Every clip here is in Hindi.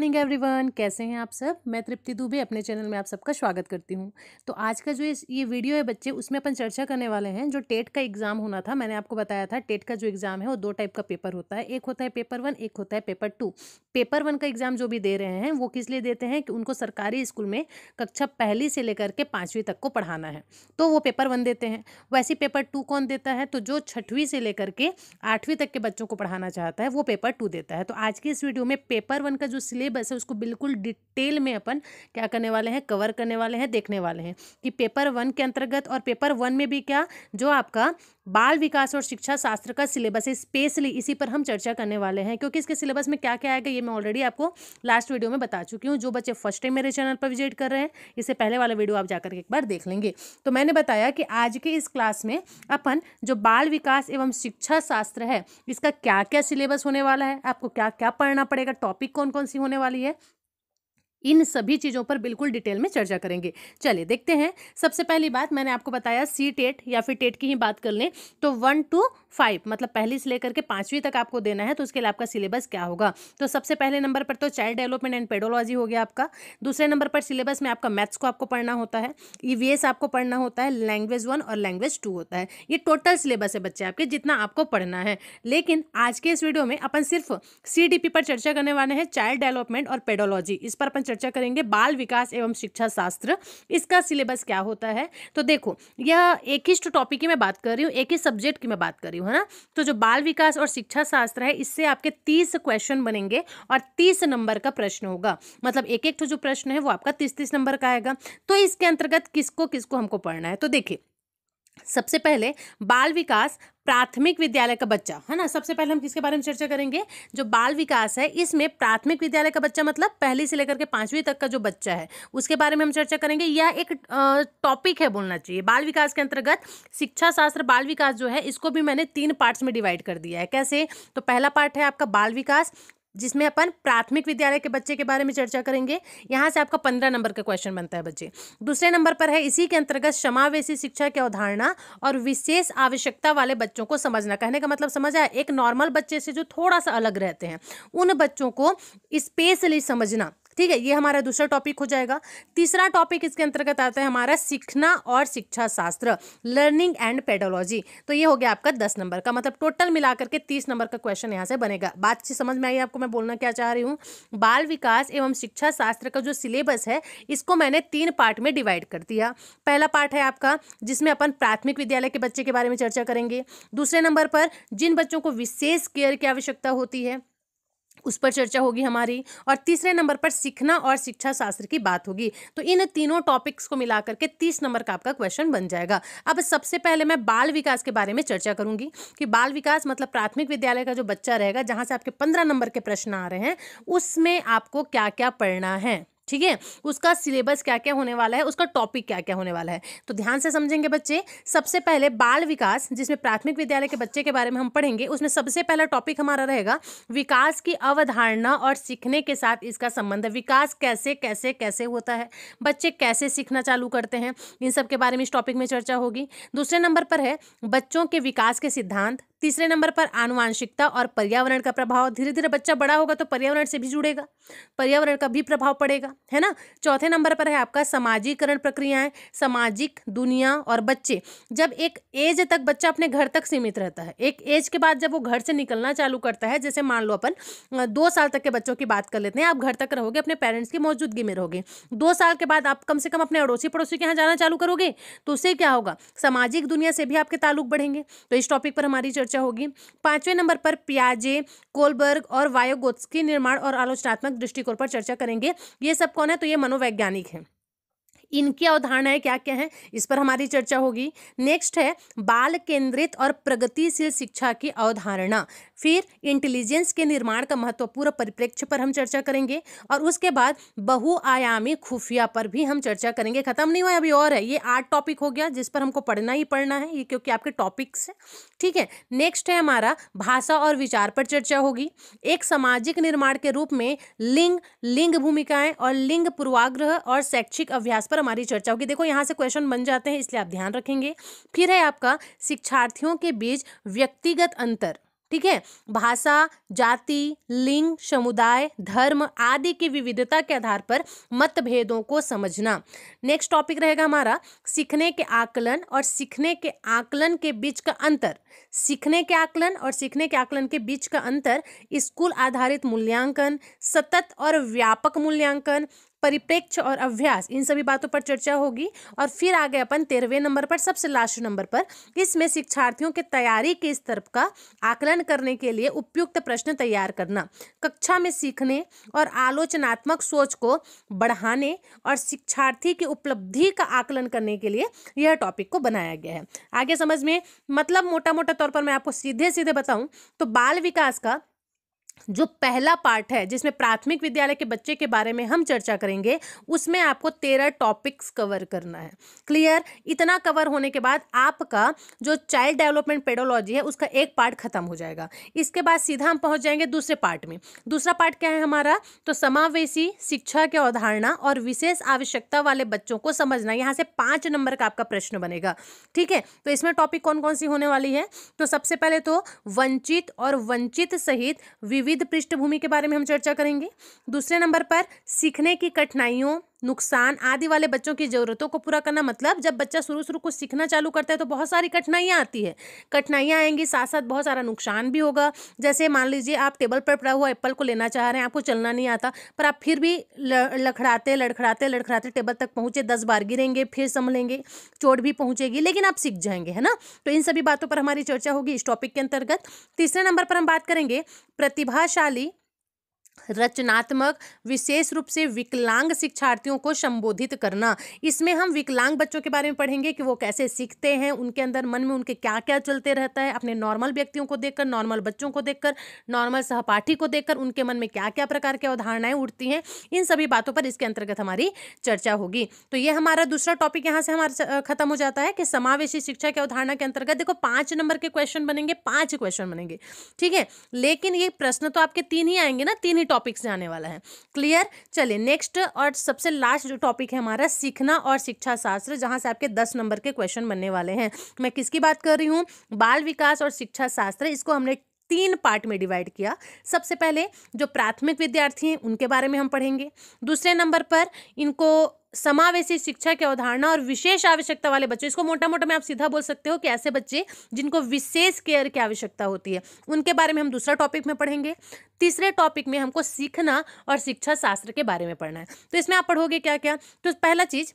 मॉर्निंग एवरीवन, कैसे हैं आप सब। मैं तृप्ति दुबे अपने चैनल में आप सबका स्वागत करती हूं। तो आज का जो ये वीडियो है बच्चे, उसमें अपन चर्चा करने वाले हैं जो टेट का एग्जाम होना था। मैंने आपको बताया था टेट का जो एग्जाम है वो दो टाइप का पेपर होता है, एक होता है पेपर 1, एक होता है पेपर 2। पेपर 1 का एग्जाम जो भी दे रहे हैं वो किस लिए देते हैं कि उनको सरकारी स्कूल में कक्षा 1 से लेकर के 5वीं तक को पढ़ाना है, तो वो पेपर 1 देते हैं। वैसे पेपर 2 कौन देता है, तो जो 6वीं से लेकर के 8वीं तक के बच्चों को पढ़ाना चाहता है वो पेपर 2 देता है। तो आज की इस वीडियो में पेपर 1 का जो सिलेबस है उसको बिल्कुल डिटेल में अपन क्या करने वाले हैं, कवर करने वाले हैं, देखने वाले हैं कि पेपर 1 के अंतर्गत और पेपर 1 में भी क्या जो आपका बाल विकास और शिक्षा शास्त्र का सिलेबस है, स्पेशली इसी पर हम चर्चा करने वाले हैं, क्योंकि इसके सिलेबस में क्या क्या आएगा ये मैं ऑलरेडी आपको लास्ट वीडियो में बता चुकी हूँ। जो बच्चे फर्स्ट टाइम मेरे चैनल पर विजिट कर रहे हैं, इससे पहले वाला वीडियो आप जाकर के एक बार देख लेंगे। तो मैंने बताया कि आज के इस क्लास में अपन जो बाल विकास एवं शिक्षा शास्त्र है इसका क्या क्या सिलेबस होने वाला है, आपको क्या क्या पढ़ना पड़ेगा, टॉपिक कौन कौन सी होने वाली है, इन सभी चीज़ों पर बिल्कुल डिटेल में चर्चा करेंगे। चलिए देखते हैं। सबसे पहली बात मैंने आपको बताया सी टेट या फिर टेट की ही बात कर लें तो 1 to 5 मतलब पहली से लेकर के 5वीं तक आपको देना है, तो उसके लिए आपका सिलेबस क्या होगा। तो सबसे पहले नंबर पर तो चाइल्ड डेवलपमेंट एंड पेडोलॉजी हो गया आपका। दूसरे नंबर पर सिलेबस में आपका मैथ्स को आपको पढ़ना होता है, ईवीएस आपको पढ़ना होता है, लैंग्वेज 1 और लैंग्वेज 2 होता है। ये टोटल सिलेबस है बच्चे आपके, जितना आपको पढ़ना है। लेकिन आज के इस वीडियो में अपन सिर्फ सीडीपी पर चर्चा करने वाले हैं, चाइल्ड डेवलपमेंट और पेडोलॉजी, इस पर अपन चर्चा करेंगे। बाल विकास एवं शिक्षा शास्त्र, इसका सिलेबस क्या होता है। तो देखो, यह एक ही टॉपिक की मैं बात कर रही हूँ, एक ही सब्जेक्ट की मैं बात कर रही हूँ, है ना। तो जो बाल विकास और शिक्षा शास्त्र है इससे आपके 30 क्वेश्चन बनेंगे और 30 नंबर का प्रश्न होगा। मतलब एक एक जो प्रश्न है वो आपका 30-30 नंबर का आएगा। तो इसके अंतर्गत किसको किसको हमको पढ़ना है, तो देखिए सबसे पहले बाल विकास प्राथमिक विद्यालय का बच्चा, है ना। सबसे पहले हम किसके बारे में चर्चा करेंगे, जो बाल विकास है इसमें प्राथमिक विद्यालय का बच्चा मतलब पहली से लेकर के 5वीं तक का जो बच्चा है उसके बारे में हम चर्चा करेंगे। यह एक टॉपिक है बोलना चाहिए। बाल विकास के अंतर्गत शिक्षा शास्त्र बाल विकास जो है इसको भी मैंने 3 पार्ट्स में डिवाइड कर दिया है। कैसे, तो पहला पार्ट है आपका बाल विकास, जिसमें अपन प्राथमिक विद्यालय के बच्चे के बारे में चर्चा करेंगे। यहाँ से आपका 15 नंबर का क्वेश्चन बनता है बच्चे। दूसरे नंबर पर है इसी के अंतर्गत समावेशी शिक्षा की अवधारणा और विशेष आवश्यकता वाले बच्चों को समझना। कहने का मतलब समझ आया, एक नॉर्मल बच्चे से जो थोड़ा सा अलग रहते हैं उन बच्चों को स्पेशली समझना। ठीक है, ये हमारा दूसरा टॉपिक हो जाएगा। तीसरा टॉपिक इसके अंतर्गत आता है हमारा सीखना और शिक्षा शास्त्र, लर्निंग एंड पेडोलॉजी। तो ये हो गया आपका 10 नंबर का, मतलब टोटल मिलाकर के 30 नंबर का क्वेश्चन यहाँ से बनेगा। बात समझ में आई आपको मैं बोलना क्या चाह रही हूँ। बाल विकास एवं शिक्षा शास्त्र का जो सिलेबस है इसको मैंने 3 पार्ट में डिवाइड कर दिया। पहला पार्ट है आपका जिसमें अपन प्राथमिक विद्यालय के बच्चे के बारे में चर्चा करेंगे। दूसरे नंबर पर जिन बच्चों को विशेष केयर की आवश्यकता होती है उस पर चर्चा होगी हमारी, और तीसरे नंबर पर सीखना और शिक्षा शास्त्र की बात होगी। तो इन तीनों टॉपिक्स को मिलाकर के 30 नंबर का आपका क्वेश्चन बन जाएगा। अब सबसे पहले मैं बाल विकास के बारे में चर्चा करूंगी कि बाल विकास मतलब प्राथमिक विद्यालय का जो बच्चा रहेगा, जहां से आपके 15 नंबर के प्रश्न आ रहे हैं, उसमें आपको क्या क्या पढ़ना है। ठीक है, उसका सिलेबस क्या क्या होने वाला है, उसका टॉपिक क्या क्या होने वाला है, तो ध्यान से समझेंगे बच्चे। सबसे पहले बाल विकास, जिसमें प्राथमिक विद्यालय के बच्चे के बारे में हम पढ़ेंगे, उसमें सबसे पहला टॉपिक हमारा रहेगा विकास की अवधारणा और सीखने के साथ इसका संबंध है। विकास कैसे कैसे कैसे होता है, बच्चे कैसे सीखना चालू करते हैं, इन सब के बारे में इस टॉपिक में चर्चा होगी। दूसरे नंबर पर है बच्चों के विकास के सिद्धांत। तीसरे नंबर पर आनुवांशिकता और पर्यावरण का प्रभाव। धीरे धीरे बच्चा बड़ा होगा तो पर्यावरण से भी जुड़ेगा, पर्यावरण का भी प्रभाव पड़ेगा, है ना। चौथे नंबर पर है आपका सामाजिकरण प्रक्रियाएं, सामाजिक दुनिया और बच्चे। जब एक एज तक बच्चा अपने घर तक सीमित रहता है, एक एज के बाद जब वो घर से निकलना चालू करता है, जैसे मान लो अपन 2 साल तक के बच्चों की बात कर लेते हैं, आप घर तक रहोगे, अपने पेरेंट्स की मौजूदगी में रहोगे। 2 साल के बाद आप कम से कम अपने अड़ोसी पड़ोसी के यहाँ जाना चालू करोगे, तो उससे क्या होगा, सामाजिक दुनिया से भी आपके ताल्लुक बढ़ेंगे। तो इस टॉपिक पर हमारी चर्चा होगी। 5वें नंबर पर पियाजे, कोलबर्ग और वायोगोत्स्की निर्माण और आलोचनात्मक दृष्टिकोण पर चर्चा करेंगे। ये सब कौन है, तो ये मनोवैज्ञानिक हैं। इनकी अवधारणाएं क्या क्या हैं, इस पर हमारी चर्चा होगी। नेक्स्ट है बाल केंद्रित और प्रगतिशील शिक्षा की अवधारणा। फिर इंटेलिजेंस के निर्माण का महत्वपूर्ण परिप्रेक्ष्य पर हम चर्चा करेंगे, और उसके बाद बहुआयामी खुफिया पर भी हम चर्चा करेंगे। खत्म नहीं हुआ, अभी और है। ये 8 टॉपिक हो गया जिस पर हमको पढ़ना ही पढ़ना है, ये क्योंकि आपके टॉपिक्स है। ठीक है, नेक्स्ट है हमारा भाषा और विचार पर चर्चा होगी। एक सामाजिक निर्माण के रूप में लिंग, लिंग भूमिकाएं और लिंग पूर्वाग्रह और शैक्षिक अभ्यास पर हमारी चर्चा होगी। देखो यहाँ से क्वेश्चन बन जाते हैं, इसलिए आप ध्यान रखेंगे। फिर है आपका शिक्षार्थियों के बीच व्यक्तिगत अंतर। ठीक है। भाषा, जाति, लिंग, समुदाय, धर्म आदि की विविधता के आधार पर मतभेदों को समझना। नेक्स्ट टॉपिक रहेगा हमारा सीखने के आकलन और सीखने के आकलन के बीच का अंतर। सीखने के आकलन और सीखने के आकलन के बीच का अंतर, स्कूल आधारित मूल्यांकन, सतत और व्यापक मूल्यांकन, परिप्रेक्ष्य और अभ्यास, इन सभी बातों पर चर्चा होगी। और फिर आ गए अपन 13वें नंबर पर, सबसे लास्ट नंबर पर, इसमें शिक्षार्थियों के तैयारी के स्तर का आकलन करने के लिए उपयुक्त प्रश्न तैयार करना, कक्षा में सीखने और आलोचनात्मक सोच को बढ़ाने और शिक्षार्थी की उपलब्धि का आकलन करने के लिए यह टॉपिक को बनाया गया है। आगे समझ में, मतलब मोटा मोटा तौर पर मैं आपको सीधे सीधे बताऊं तो बाल विकास का जो पहला पार्ट है जिसमें प्राथमिक विद्यालय के बच्चे के बारे में हम चर्चा करेंगे, उसमें आपको 13 टॉपिक्स कवर करना है। क्लियर? इतना कवर होने के बाद आपका जो चाइल्ड डेवलपमेंट पेडोलॉजी है उसका एक पार्ट खत्म हो जाएगा। इसके बाद सीधा हम पहुंच जाएंगे दूसरे पार्ट में। दूसरा पार्ट क्या है हमारा? तो समावेशी शिक्षा की अवधारणा और विशेष आवश्यकता वाले बच्चों को समझना। यहाँ से 5 नंबर का आपका प्रश्न बनेगा। ठीक है, तो इसमें टॉपिक कौन कौन सी होने वाली है? तो सबसे पहले तो वंचित और वंचित सहित विविध पृष्ठभूमि के बारे में हम चर्चा करेंगे। दूसरे नंबर पर सीखने की कठिनाइयों, नुकसान आदि वाले बच्चों की जरूरतों को पूरा करना। मतलब जब बच्चा शुरू कुछ सीखना चालू करता है तो बहुत सारी कठिनाइयां आती है। कठिनाइयां आएंगी, साथ साथ बहुत सारा नुकसान भी होगा। जैसे मान लीजिए आप टेबल पर पड़ा हुआ एप्पल को लेना चाह रहे हैं, आपको चलना नहीं आता, पर आप फिर भी लड़खड़ाते लड़खड़ाते लड़खड़ाते टेबल तक पहुंचे, 10 बार गिरेंगे, फिर संभलेंगे, चोट भी पहुंचेगी, लेकिन आप सीख जाएंगे, है ना। तो इन सभी बातों पर हमारी चर्चा होगी इस टॉपिक के अंतर्गत। तीसरे नंबर पर हम बात करेंगे प्रतिभाशाली, रचनात्मक, विशेष रूप से विकलांग शिक्षार्थियों को संबोधित करना। इसमें हम विकलांग बच्चों के बारे में पढ़ेंगे कि वो कैसे सीखते हैं, उनके अंदर मन में उनके क्या क्या चलते रहता है, अपने नॉर्मल व्यक्तियों को देखकर, नॉर्मल बच्चों को देखकर, नॉर्मल सहपाठी को देखकर उनके मन में क्या क्या प्रकार की अवधारणाएं उठती हैं। इन सभी बातों पर इसके अंतर्गत हमारी चर्चा होगी। तो ये हमारा दूसरा टॉपिक यहाँ से हमारा खत्म हो जाता है कि समावेशी शिक्षा की अवधारणा के अंतर्गत देखो 5 नंबर के क्वेश्चन बनेंगे, 5 क्वेश्चन बनेंगे। ठीक है, लेकिन ये प्रश्न तो आपके 3 ही आएंगे ना, 3 ही टॉपिक से आने वाला है। क्लियर? चलिए नेक्स्ट और सबसे लास्ट जो टॉपिक है हमारा सीखना और शिक्षा शास्त्र, जहां से आपके 10 नंबर के क्वेश्चन बनने वाले हैं। मैं किसकी बात कर रही हूं? बाल विकास और शिक्षा शास्त्र। इसको हमने 3 पार्ट में डिवाइड किया। सबसे पहले जो प्राथमिक विद्यार्थी हैं उनके बारे में हम पढ़ेंगे। दूसरे नंबर पर इनको समावेशी शिक्षा की अवधारणा और विशेष आवश्यकता वाले बच्चे, इसको मोटा मोटा में आप सीधा बोल सकते हो कि ऐसे बच्चे जिनको विशेष केयर की आवश्यकता होती है, उनके बारे में हम दूसरा टॉपिक में पढ़ेंगे। तीसरे टॉपिक में हमको सीखना और शिक्षा शास्त्र के बारे में पढ़ना है। तो इसमें आप पढ़ोगे क्या क्या? तो पहला चीज,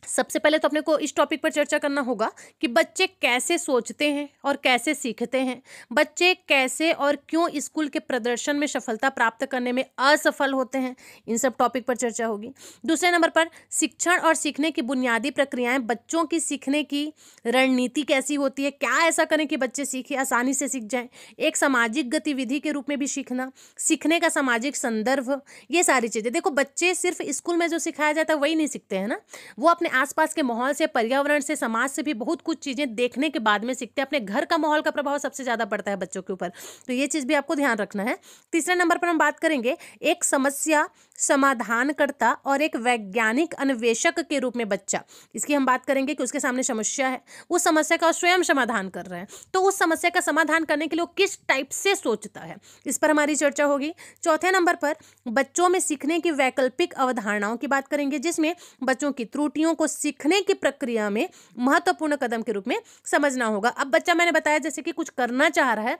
सबसे पहले तो अपने को इस टॉपिक पर चर्चा करना होगा कि बच्चे कैसे सोचते हैं और कैसे सीखते हैं, बच्चे कैसे और क्यों स्कूल के प्रदर्शन में सफलता प्राप्त करने में असफल होते हैं, इन सब टॉपिक पर चर्चा होगी। दूसरे नंबर पर शिक्षण और सीखने की बुनियादी प्रक्रियाएं, बच्चों की सीखने की रणनीति कैसी होती है, क्या ऐसा करें कि बच्चे सीखे, आसानी से सीख जाएं, एक सामाजिक गतिविधि के रूप में भी सीखना, सीखने का सामाजिक संदर्भ, ये सारी चीजें। देखो बच्चे सिर्फ स्कूल में जो सिखाया जाता है वही नहीं सीखते हैं ना, वो अपने आसपास के माहौल से, पर्यावरण से, समाज से भी बहुत कुछ चीजें देखने के बाद में सीखते हैं। अपने घर का माहौल का प्रभाव सबसे ज्यादा पड़ता है बच्चों के ऊपर, तो ये चीज भी आपको ध्यान रखना है। तीसरे नंबर पर हम बात करेंगे एक समस्या समाधानकर्ता और एक वैज्ञानिक अन्वेषक के रूप में बच्चा। इसकी हम बात करेंगे कि उसके सामने समस्या है, उस समस्या का स्वयं समाधान कर रहे हैं, तो उस समस्या का समाधान करने के लिए वो किस टाइप से सोचता है, इस पर हमारी चर्चा होगी। चौथे नंबर पर बच्चों में सीखने की वैकल्पिक अवधारणाओं की बात करेंगे, जिसमें बच्चों की त्रुटियों को सीखने की प्रक्रिया में महत्वपूर्ण कदम के रूप में समझना होगा। अब बच्चा, मैंने बताया जैसे कि कुछ करना चाह रहा है,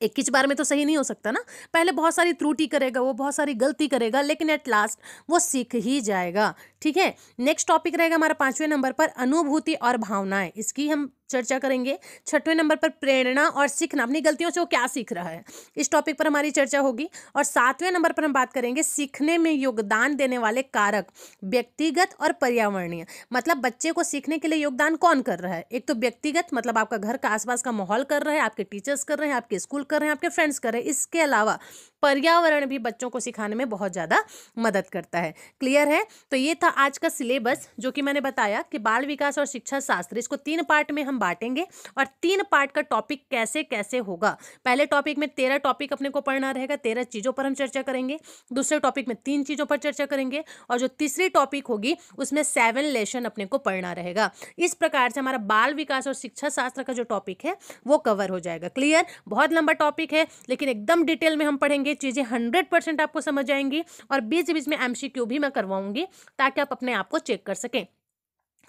एक ही बार में तो सही नहीं हो सकता ना, पहले बहुत सारी त्रुटि करेगा, वो बहुत सारी गलती करेगा, लेकिन एट लास्ट वो सीख ही जाएगा। ठीक है, नेक्स्ट टॉपिक रहेगा हमारा 5वें नंबर पर अनुभूति और भावनाएं, इसकी हम चर्चा करेंगे। 6वें नंबर पर प्रेरणा और सीखना, अपनी गलतियों से वो क्या सीख रहा है, इस टॉपिक पर हमारी चर्चा होगी। और 7वें नंबर पर हम बात करेंगे सीखने में योगदान देने वाले कारक, व्यक्तिगत और पर्यावरणीय। मतलब बच्चे को सीखने के लिए योगदान कौन कर रहा है? एक तो व्यक्तिगत, मतलब आपका घर का आसपास का माहौल कर रहा है, आपके टीचर्स कर रहे हैं, आपके स्कूल कर रहे हैं, आपके फ्रेंड्स कर रहे हैं। इसके अलावा पर्यावरण भी बच्चों को सिखाने में बहुत ज़्यादा मदद करता है। क्लियर है? तो ये था आज का सिलेबस, जो कि मैंने बताया कि बाल विकास और शिक्षा शास्त्र, इसको 3 पार्ट में हम बांटेंगे और 3 पार्ट का टॉपिक कैसे कैसे होगा। पहले टॉपिक में 13 टॉपिक अपने को पढ़ना रहेगा, 13 चीज़ों पर हम चर्चा करेंगे। दूसरे टॉपिक में 3 चीज़ों पर चर्चा करेंगे और जो तीसरी टॉपिक होगी उसमें 7 लेसन अपने को पढ़ना रहेगा। इस प्रकार से हमारा बाल विकास और शिक्षा शास्त्र का जो टॉपिक है वो कवर हो जाएगा। क्लियर? बहुत लंबा टॉपिक है, लेकिन एकदम डिटेल में हम पढ़ेंगे, चीज़ें 100% आपको समझ आएंगी और बीच बीच में MCQ भी मैं करवाऊंगी ताकि आप अपने आप को चेक कर सकें।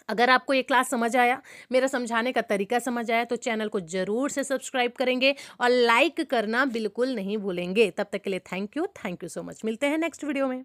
अगर आपको ये क्लास समझ आया, मेरा समझाने का तरीका समझ आया, तो चैनल को जरूर से सब्सक्राइब करेंगे और लाइक करना बिल्कुल नहीं भूलेंगे। तब तक के लिए थैंक यू सो मच। मिलते हैं नेक्स्ट वीडियो में।